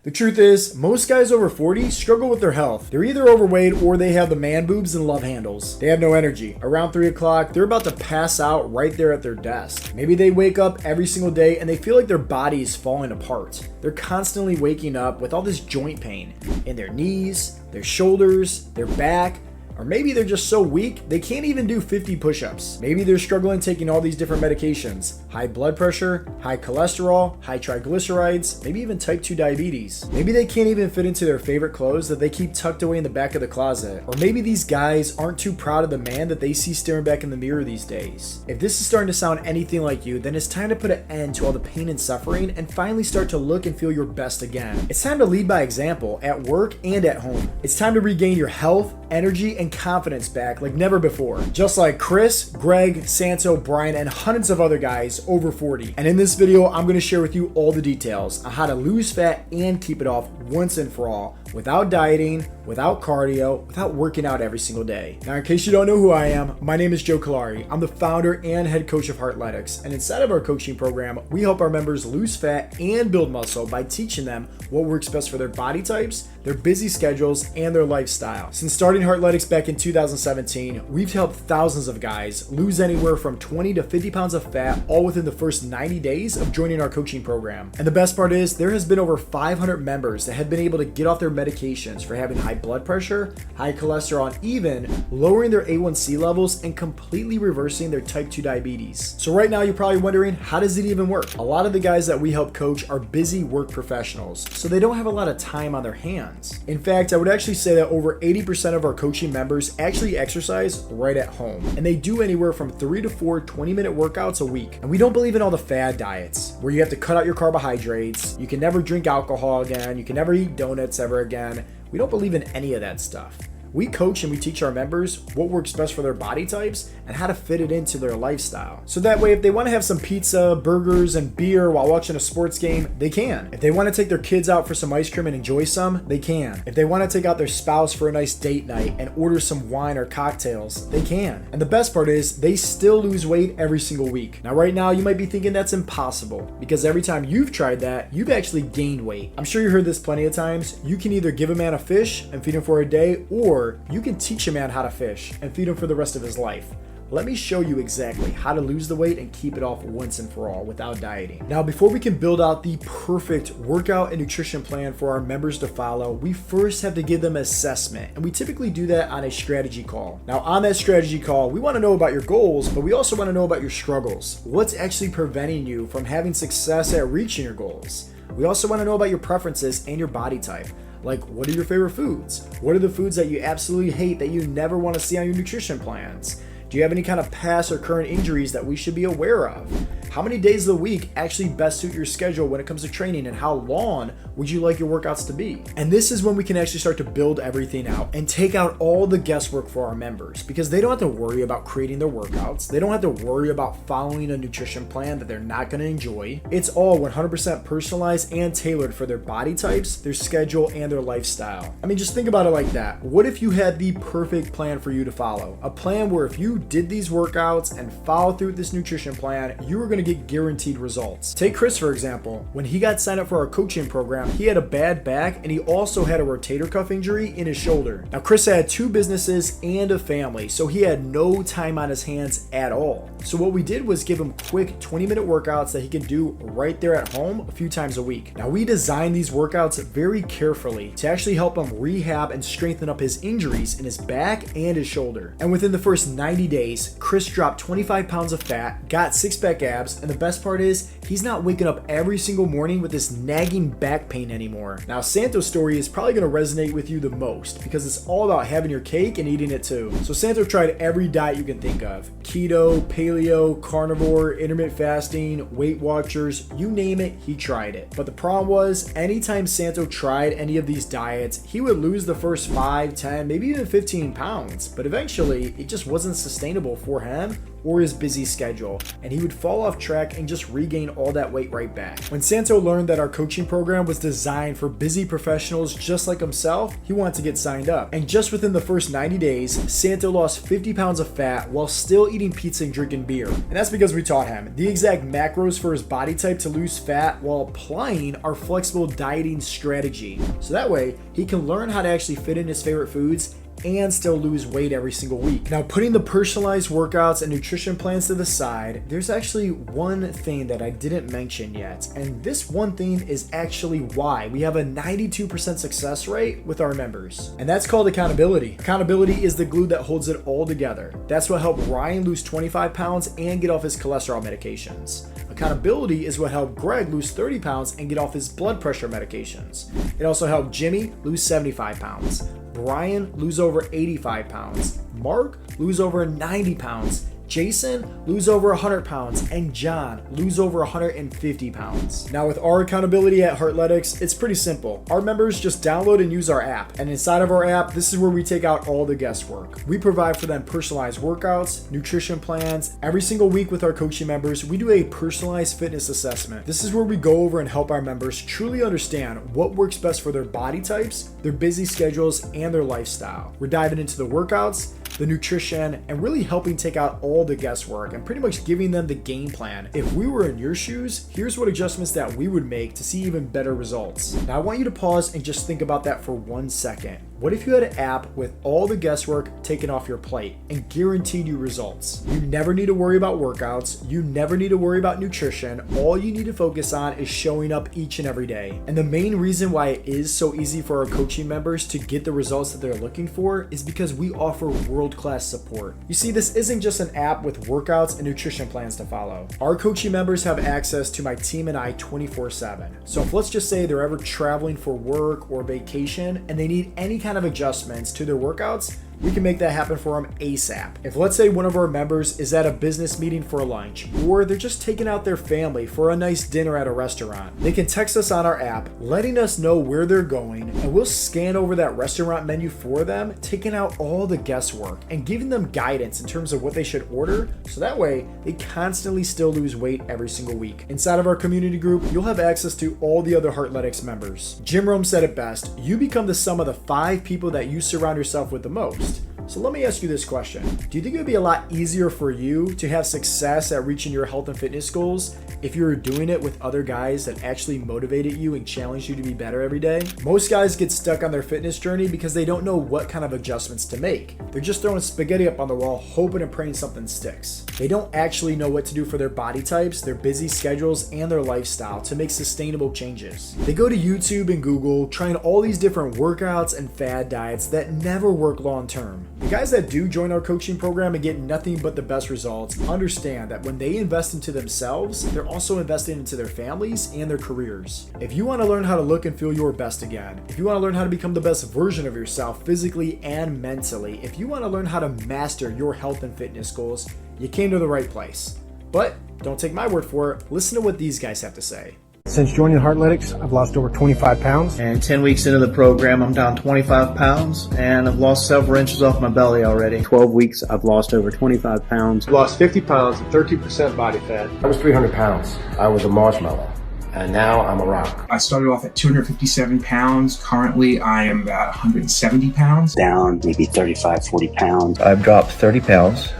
The truth is, most guys over 40 struggle with their health. They're either overweight or they have the man boobs and love handles. They have no energy. Around 3 o'clock, they're about to pass out right there at their desk. Maybe they wake up every single day and they feel like their body is falling apart. They're constantly waking up with all this joint pain in their knees, their shoulders, their back. Or maybe they're just so weak, they can't even do 50 push-ups. Maybe they're struggling taking all these different medications. High blood pressure, high cholesterol, high triglycerides, maybe even type 2 diabetes. Maybe they can't even fit into their favorite clothes that they keep tucked away in the back of the closet. Or maybe these guys aren't too proud of the man that they see staring back in the mirror these days. If this is starting to sound anything like you, then it's time to put an end to all the pain and suffering and finally start to look and feel your best again. It's time to lead by example at work and at home. It's time to regain your health, energy, and confidence back like never before. Just like Chris, Greg, Santo, Brian, and hundreds of other guys over 40. And in this video, I'm going to share with you all the details on how to lose fat and keep it off once and for all without dieting, without cardio, without working out every single day. Now, in case you don't know who I am, my name is Callari. I'm the founder and head coach of Heartletics. And inside of our coaching program, we help our members lose fat and build muscle by teaching them what works best for their body types, their busy schedules, and their lifestyle. Since starting Heartletics back in 2017, we've helped thousands of guys lose anywhere from 20 to 50 pounds of fat all within the first 90 days of joining our coaching program. And the best part is there has been over 500 members that have been able to get off their medications for having high blood pressure, high cholesterol, and even lowering their A1C levels and completely reversing their type 2 diabetes. So right now you're probably wondering, how does it even work? A lot of the guys that we help coach are busy work professionals, so they don't have a lot of time on their hands. In fact, I would actually say that over 80% of our coaching members actually exercise right at home, and they do anywhere from 3 to 4 20-minute workouts a week. And we don't believe in all the fad diets where you have to cut out your carbohydrates, you can never drink alcohol again, you can never eat donuts ever again. We don't believe in any of that stuff. We coach and we teach our members what works best for their body types and how to fit it into their lifestyle. So that way, if they want to have some pizza, burgers, and beer while watching a sports game, they can. If they want to take their kids out for some ice cream and enjoy some, they can. If they want to take out their spouse for a nice date night and order some wine or cocktails, they can. And the best part is, they still lose weight every single week. Now, right now, you might be thinking that's impossible because every time you've tried that, you've actually gained weight. I'm sure you heard this plenty of times. You can either give a man a fish and feed him for a day, or you can teach a man how to fish and feed him for the rest of his life. Let me show you exactly how to lose the weight and keep it off once and for all without dieting. Now, before we can build out the perfect workout and nutrition plan for our members to follow, we first have to give them an assessment, and we typically do that on a strategy call. Now, on that strategy call, we want to know about your goals, but we also want to know about your struggles. What's actually preventing you from having success at reaching your goals? We also want to know about your preferences and your body type. Like, what are your favorite foods? What are the foods that you absolutely hate that you never want to see on your nutrition plans? Do you have any kind of past or current injuries that we should be aware of? How many days of the week actually best suit your schedule when it comes to training, and how long would you like your workouts to be? And this is when we can actually start to build everything out and take out all the guesswork for our members, because they don't have to worry about creating their workouts. They don't have to worry about following a nutrition plan that they're not going to enjoy. It's all 100% personalized and tailored for their body types, their schedule, and their lifestyle. I mean, just think about it like that. What if you had the perfect plan for you to follow? A plan where if you did these workouts and followed through this nutrition plan, you were going to get guaranteed results. Take Chris, for example. When he got signed up for our coaching program, he had a bad back and he also had a rotator cuff injury in his shoulder. Now, Chris had 2 businesses and a family, so he had no time on his hands at all. So what we did was give him quick 20-minute workouts that he can do right there at home a few times a week. Now, we designed these workouts very carefully to actually help him rehab and strengthen up his injuries in his back and his shoulder. And within the first 90 days, Chris dropped 25 pounds of fat, got 6-pack abs, and the best part is, he's not waking up every single morning with this nagging back pain anymore. Now, Santo's story is probably going to resonate with you the most because it's all about having your cake and eating it too. So Santo tried every diet you can think of: keto, paleo, carnivore, intermittent fasting, Weight Watchers, you name it, he tried it. But the problem was, anytime Santo tried any of these diets, he would lose the first 5, 10, maybe even 15 pounds. But eventually, it just wasn't sustainable for him or his busy schedule, and he would fall off track and just regain all that weight right back. When Santo learned that our coaching program was designed for busy professionals just like himself, he wanted to get signed up. And just within the first 90 days, Santo lost 50 pounds of fat while still eating pizza and drinking beer. And that's because we taught him the exact macros for his body type to lose fat while applying our flexible dieting strategy. So that way, he can learn how to actually fit in his favorite foods and still lose weight every single week. Now, putting the personalized workouts and nutrition plans to the side, there's actually one thing that I didn't mention yet, and this one thing is actually why we have a 92% success rate with our members, and that's called accountability. Accountability is the glue that holds it all together. That's what helped Ryan lose 25 pounds and get off his cholesterol medications. Accountability is what helped Greg lose 30 pounds and get off his blood pressure medications. It also helped Jimmy lose 75 pounds. Brian lose over 85 pounds, Mark lose over 90 pounds, Jason lose over 100 pounds, and John lose over 150 pounds. Now with our accountability at Heartletics, it's pretty simple. Our members just download and use our app, and inside of our app, this is where we take out all the guesswork. We provide for them personalized workouts, nutrition plans. Every single week with our coaching members, we do a personalized fitness assessment. This is where we go over and help our members truly understand what works best for their body types, their busy schedules, and their lifestyle. We're diving into the workouts, the nutrition, and really helping take out all the guesswork and pretty much giving them the game plan. If we were in your shoes, here's what adjustments that we would make to see even better results. Now I want you to pause and just think about that for 1 second. What if you had an app with all the guesswork taken off your plate and guaranteed you results? You never need to worry about workouts. You never need to worry about nutrition. All you need to focus on is showing up each and every day. And the main reason why it is so easy for our coaching members to get the results that they're looking for is because we offer world-class support. You see, this isn't just an app with workouts and nutrition plans to follow. Our coaching members have access to my team and I 24/7. So if let's just say they're ever traveling for work or vacation and they need any kind of adjustments to their workouts, we can make that happen for them ASAP. If let's say one of our members is at a business meeting for lunch, or they're just taking out their family for a nice dinner at a restaurant, they can text us on our app, letting us know where they're going, and we'll scan over that restaurant menu for them, taking out all the guesswork and giving them guidance in terms of what they should order, so that way they constantly still lose weight every single week. Inside of our community group, you'll have access to all the other Heartletics members. Jim Rome said it best, you become the sum of the 5 people that you surround yourself with the most. So let me ask you this question. Do you think it would be a lot easier for you to have success at reaching your health and fitness goals if you were doing it with other guys that actually motivated you and challenged you to be better every day? Most guys get stuck on their fitness journey because they don't know what kind of adjustments to make. They're just throwing spaghetti up on the wall, hoping and praying something sticks. They don't actually know what to do for their body types, their busy schedules, and their lifestyle to make sustainable changes. They go to YouTube and Google, trying all these different workouts and fad diets that never work long term. The guys that do join our coaching program and get nothing but the best results understand that when they invest into themselves, they're also investing into their families and their careers. If you want to learn how to look and feel your best again, if you want to learn how to become the best version of yourself physically and mentally, if you want to learn how to master your health and fitness goals, you came to the right place. But don't take my word for it. Listen to what these guys have to say. Since joining Heartletics, I've lost over 25 pounds. And 10 weeks into the program, I'm down 25 pounds, and I've lost several inches off my belly already. 12 weeks, I've lost over 25 pounds. I lost 50 pounds and 13% body fat. I was 300 pounds. I was a marshmallow. And now I'm a rock. I started off at 257 pounds. Currently, I am about 170 pounds. Down maybe 35, 40 pounds. I've dropped 30 pounds.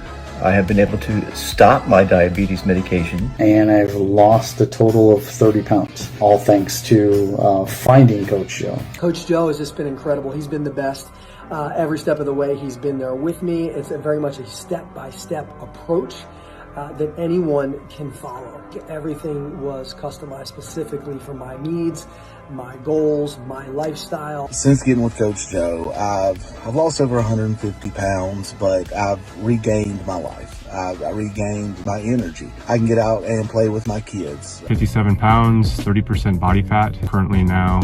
I have been able to stop my diabetes medication. And I've lost a total of 30 pounds, all thanks to finding Coach Joe. Coach Joe has just been incredible. He's been the best. Every step of the way, he's been there with me. It's very much a step-by-step approach that anyone can follow. Everything was customized specifically for my needs, my goals, my lifestyle. Since getting with Coach Joe, I've lost over 150 pounds, but I've regained my life. I regained my energy. I can get out and play with my kids. 57 pounds, 30% body fat. Currently now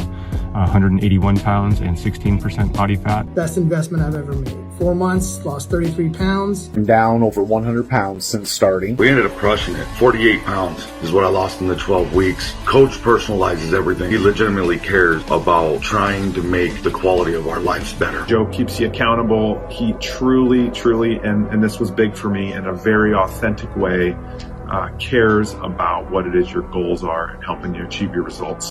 181 pounds and 16% body fat. Best investment I've ever made. 4 months, lost 33 pounds. I'm down over 100 pounds since starting. We ended up crushing it. 48 pounds is what I lost in the 12 weeks. Coach personalizes everything. He legitimately cares about trying to make the quality of our lives better. Joe keeps you accountable. He truly, and this was big for me, in a very authentic way, cares about what it is your goals are and helping you achieve your results.